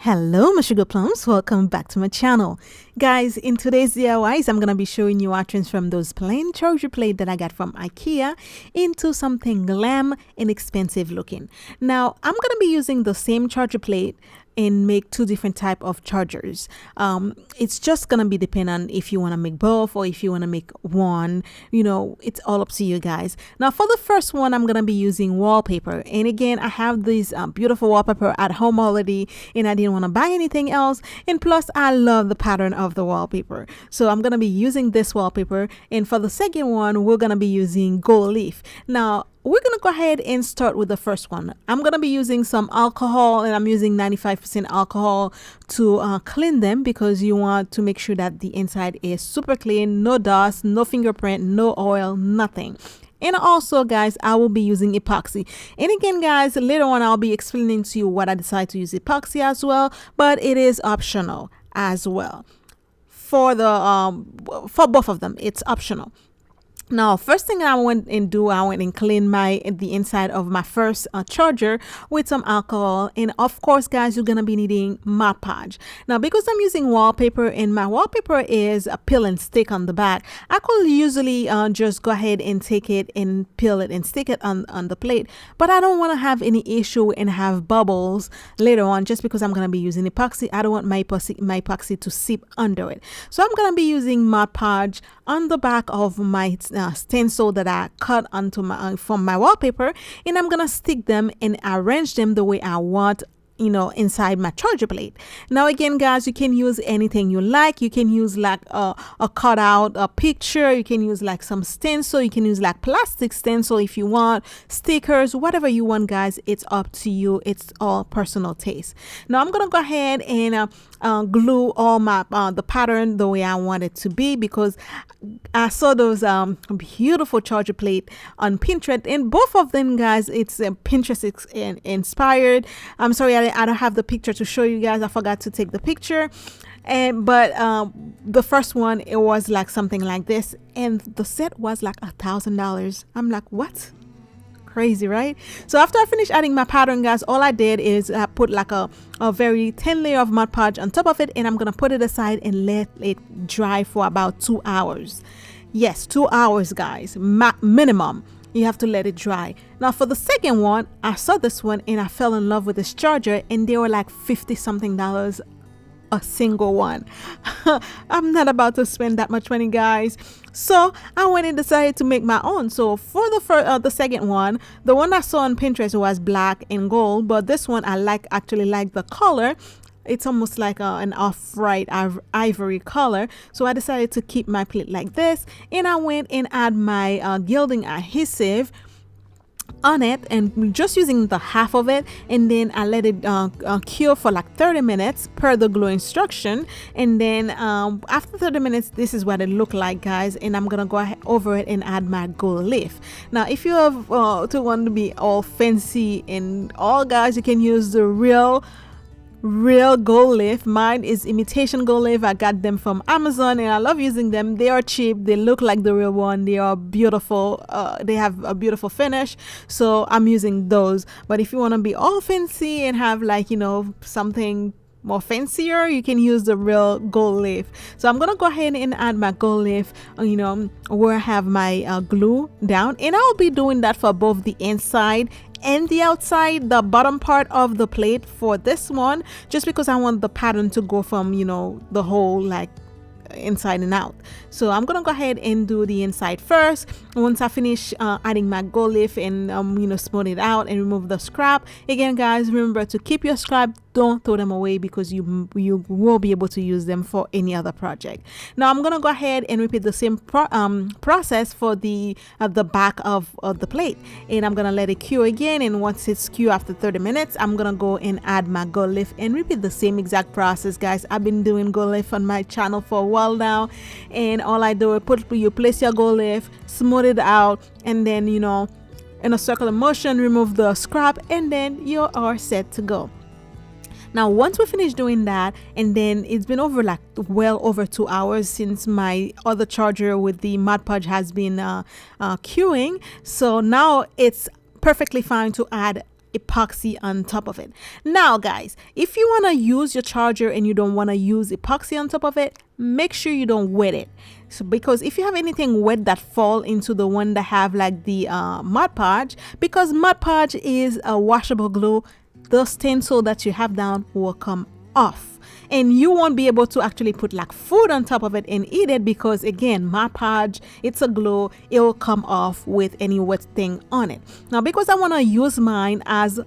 Hello my sugar plums, welcome back to my channel. Guys, in today's DIYs I'm gonna be showing you how to transform those plain charger plate that I got from IKEA into something glam and expensive looking. Now I'm gonna be using the same charger plate and make two different type of chargers. It's just gonna be dependent on if you want to make both or if you want to make one. It's all up to you guys. Now for the first one I'm gonna be using wallpaper, and again I have this beautiful wallpaper at home already and I didn't want to buy anything else, and plus I love the pattern of the wallpaper, so I'm gonna be using this wallpaper. And for the second one we're gonna be using gold leaf. Now we're gonna go ahead and start with the first one. I'm gonna be using some alcohol, and I'm using 95% alcohol to clean them, because you want to make sure that the inside is super clean, no dust, no fingerprint, no oil, nothing. And also guys, I will be using epoxy, and again guys, later on I'll be explaining to you what I decide to use epoxy as well, but it is optional as well. For for both of them it's optional. Now first thing I went and clean the inside of my first charger with some alcohol, and of course guys, you're gonna be needing Mod Podge. Now because I'm using wallpaper and my wallpaper is a peel and stick on the back, I could usually just go ahead and take it and peel it and stick it on the plate, but I don't want to have any issue and have bubbles later on. Just because I'm gonna be using epoxy, I don't want my epoxy to seep under it. So I'm gonna be using Mod Podge on the back of my stencil that I cut onto from my wallpaper, and I'm gonna stick them and arrange them the way I want, inside my charger plate. Now again guys, you can use anything you like. You can use like a cutout, a picture, you can use like some stencil, you can use like plastic stencil if you want, stickers, whatever you want guys, it's up to you. It's all personal taste. Now I'm gonna go ahead and glue all my the pattern the way I want it to be, because I saw those beautiful charger plate on Pinterest, and both of them guys, it's Pinterest inspired. I'm sorry I don't have the picture to show you guys, I forgot to take the picture. But the first one, it was like something like this, and the set was like $1,000. I'm like, what? Crazy, right? So after I finished adding my pattern guys, all I did is I put like a very thin layer of Mod Podge on top of it, and I'm gonna put it aside and let it dry for about 2 hours. Yes, 2 hours guys, minimum. You have to let it dry. Now for the second one, I saw this one and I fell in love with this charger, and they were like $50 something a single one. I'm not about to spend that much money guys, so I went and decided to make my own. So for the second one, the one I saw on Pinterest was black and gold, but this one I actually like the color. It's almost like an off-white ivory color, so I decided to keep my plate like this, and I went and add my Gilding Adhesive on it, and just using the half of it, and then I let it cure for like 30 minutes per the glue instruction. And then after 30 minutes, this is what it looked like guys, and I'm gonna go over it and add my gold leaf. Now if you have to want to be all fancy and all guys, you can use the real gold leaf. Mine is imitation gold leaf. I got them from Amazon and I love using them. They are cheap, they look like the real one, they are beautiful, they have a beautiful finish, so I'm using those. But if you want to be all fancy and have like something more fancier, you can use the real gold leaf. So I'm gonna go ahead and add my gold leaf where I have my glue down, and I'll be doing that for both the inside and the outside, the bottom part of the plate for this one, just because I want the pattern to go from the whole like inside and out. So I'm gonna go ahead and do the inside first. Once I finish adding my gold leaf and smooth it out and remove the scrap. Again guys, remember to keep your scrap, don't throw them away, because you will be able to use them for any other project. Now I'm gonna go ahead and repeat the same process for the back of the plate, and I'm gonna let it cure again. And once it's cure after 30 minutes, I'm gonna go and add my gold leaf and repeat the same exact process guys. I've been doing gold leaf on my channel for a while now, and all I do is you place your gold leaf, smooth it out, and then in a circular motion remove the scrap, and then you are set to go. Now once we finish doing that, and then it's been over well over 2 hours since my other charger with the Mod Podge has been queuing, so now it's perfectly fine to add epoxy on top of it. Now guys, if you want to use your charger and you don't want to use epoxy on top of it, make sure you don't wet it. So because if you have anything wet that fall into the one that have like the Mod Podge, because Mod Podge is a washable glue, the stencil that you have down will come off. And you won't be able to actually put like food on top of it and eat it, because again, Mod Podge, it's a glue, it will come off with any wet thing on it. Now because I want to use mine as a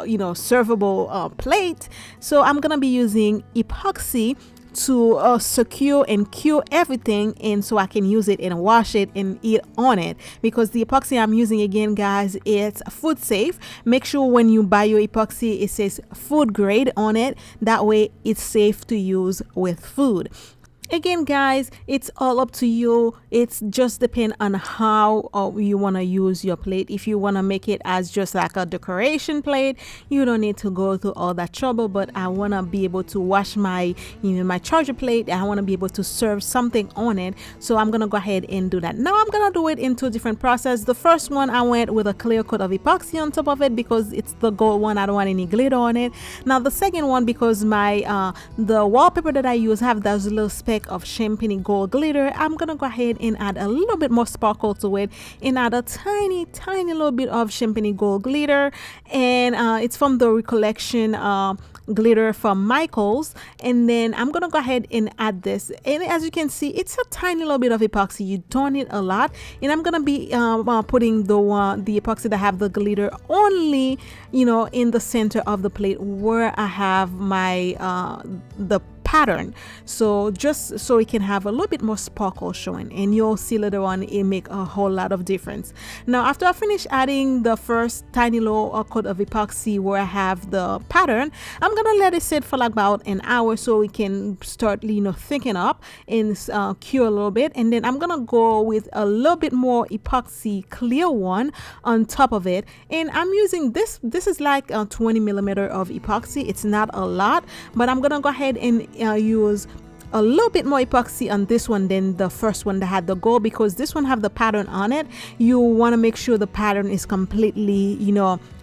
servable plate, so I'm gonna be using epoxy to secure and cure everything, and so I can use it and wash it and eat on it, because the epoxy I'm using, again guys, it's food safe. Make sure when you buy your epoxy it says food grade on it, that way it's safe to use with food. Again guys, it's all up to you. It's just depend on how you want to use your plate. If you want to make it as just like a decoration plate, you don't need to go through all that trouble. But I want to be able to wash my my charger plate. I want to be able to serve something on it, so I'm gonna go ahead and do that. Now I'm gonna do it in two different processes. The first one, I went with a clear coat of epoxy on top of it because it's the gold one. I don't want any glitter on it. Now the second one, because my the wallpaper that I use have those little speck of champagne gold glitter, I'm gonna go ahead and add a little bit more sparkle to it and add a tiny little bit of champagne gold glitter, and it's from the Recollection glitter from Michaels. And then I'm gonna go ahead and add this, and as you can see, it's a tiny little bit of epoxy. You don't need a lot, and I'm gonna be putting the epoxy that have the glitter only in the center of the plate where I have my the pattern, so just so it can have a little bit more sparkle showing, and you'll see later on it make a whole lot of difference. Now after I finish adding the first tiny little coat of epoxy where I have the pattern, I'm gonna let it sit for like about an hour so it can start thicking up and cure a little bit. And then I'm gonna go with a little bit more epoxy clear one on top of it, and I'm using this is like a 20 millimeter of epoxy. It's not a lot, but I'm gonna go ahead and use a little bit more epoxy on this one than the first one that had the gold, because this one have the pattern on it. You want to make sure the pattern is completely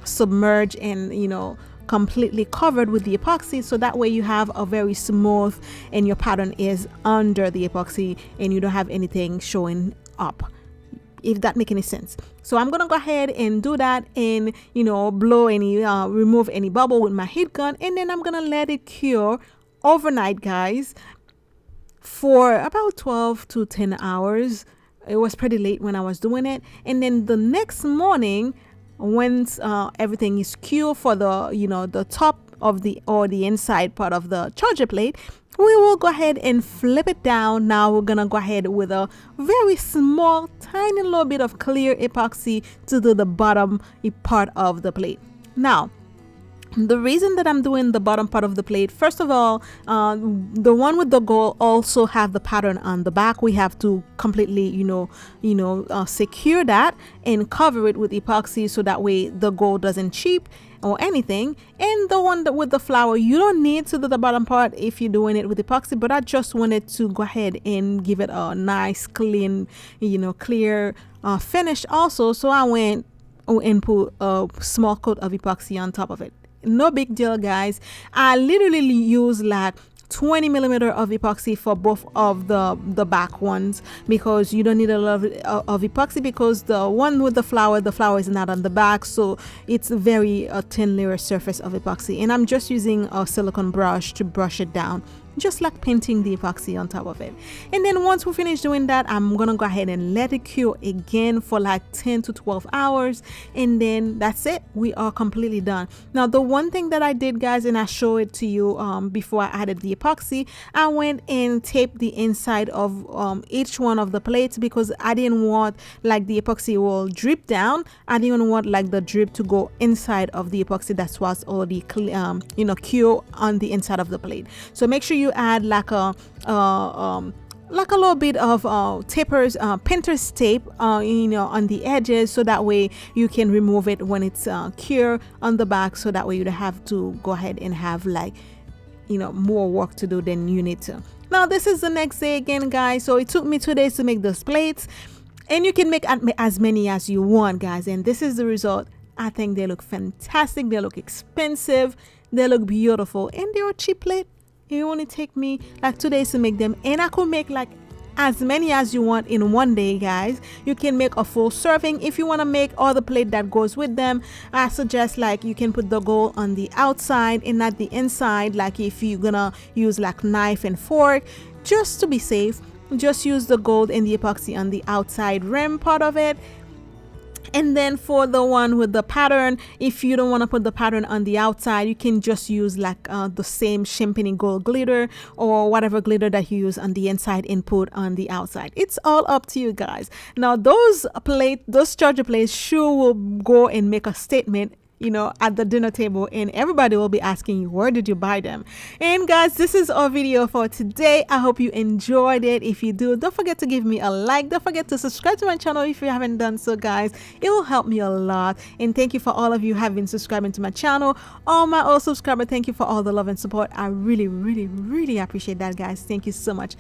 submerged and completely covered with the epoxy, so that way you have a very smooth and your pattern is under the epoxy and you don't have anything showing up, if that make any sense. So I'm gonna go ahead and do that and blow any remove any bubble with my heat gun, and then I'm gonna let it cure overnight, guys, for about 12 to 10 hours. It was pretty late when I was doing it, and then the next morning, once everything is cured for the the top of the inside part of the charger plate, we will go ahead and flip it down. Now we're gonna go ahead with a very small tiny little bit of clear epoxy to do the bottom part of the plate. Now the reason that I'm doing the bottom part of the plate, first of all, the one with the gold also have the pattern on the back. We have to completely secure that and cover it with epoxy, so that way the gold doesn't chip or anything. And the one that with the flower, you don't need to do the bottom part if you're doing it with epoxy, but I just wanted to go ahead and give it a nice clean clear finish also, so I went and put a small coat of epoxy on top of it. No big deal, guys. I literally use like 20 millimeter of epoxy for both of the back ones, because you don't need a lot of epoxy, because the one with the flower is not on the back, so it's a very thin layer surface of epoxy, and I'm just using a silicone brush to brush it down, just like painting the epoxy on top of it. And then once we finish doing that, I'm gonna go ahead and let it cure again for like 10 to 12 hours, and then that's it. We are completely done. Now the one thing that I did, guys, and I show it to you before I added the epoxy, I went and taped the inside of each one of the plates, because I didn't want like the epoxy will drip down. I didn't want like the drip to go inside of the epoxy that was already cure on the inside of the plate. So make sure you add like a little bit of tapers, painter's tape, on the edges, so that way you can remove it when it's cure on the back, so that way you don't have to go ahead and have like more work to do than you need to. Now this is the next day again, guys, so it took me 2 days to make those plates, and you can make as many as you want, guys, and this is the result. I think they look fantastic. They look expensive. They look beautiful. And they're a cheap plate. It only take me like 2 days to make them. And I could make like as many as you want in one day, guys. You can make a full serving. If you want to make all the plate that goes with them, I suggest like you can put the gold on the outside and not the inside. Like if you're gonna use like knife and fork, just to be safe, just use the gold and the epoxy on the outside rim part of it. And then for the one with the pattern, if you don't want to put the pattern on the outside, you can just use like the same champagne gold glitter or whatever glitter that you use on the inside and put on the outside. It's all up to you guys. Now those charger plates sure will go and make a statement, you know, at the dinner table, and everybody will be asking you, where did you buy them? And guys, this is our video for today. I hope you enjoyed it. If you do, don't forget to give me a like. Don't forget to subscribe to my channel if you haven't done so, guys. It will help me a lot. And thank you for all of you who have been subscribing to my channel. All my old subscribers, thank you for all the love and support. I really, really, really appreciate that, guys. Thank you so much.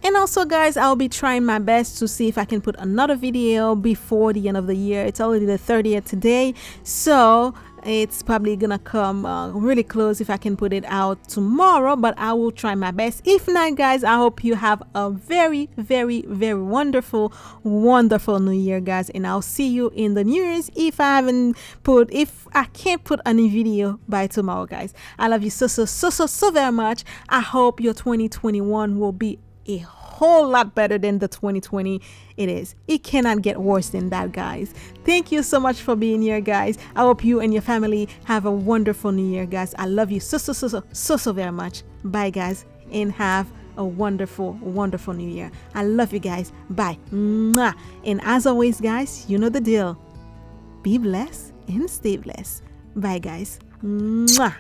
And also, guys, I'll be trying my best to see if I can put another video before the end of the year. It's already the 30th today, so it's probably gonna come really close if I can put it out tomorrow, but I will try my best. If not, guys, I hope you have a very, very, very wonderful new year, guys, and I'll see you in the New Year's if I can't put any video by tomorrow, guys. I love you so very much. I hope your 2021 will be a whole lot better than the 2020 it is. It cannot get worse than that, guys. Thank you so much for being here, guys. I hope you and your family have a wonderful new year, guys. I love you so very much. Bye, guys, and have a wonderful new year. I love you, guys. Bye. Mwah. And as always, guys, you know the deal. Be blessed and stay blessed. Bye, guys. Mwah.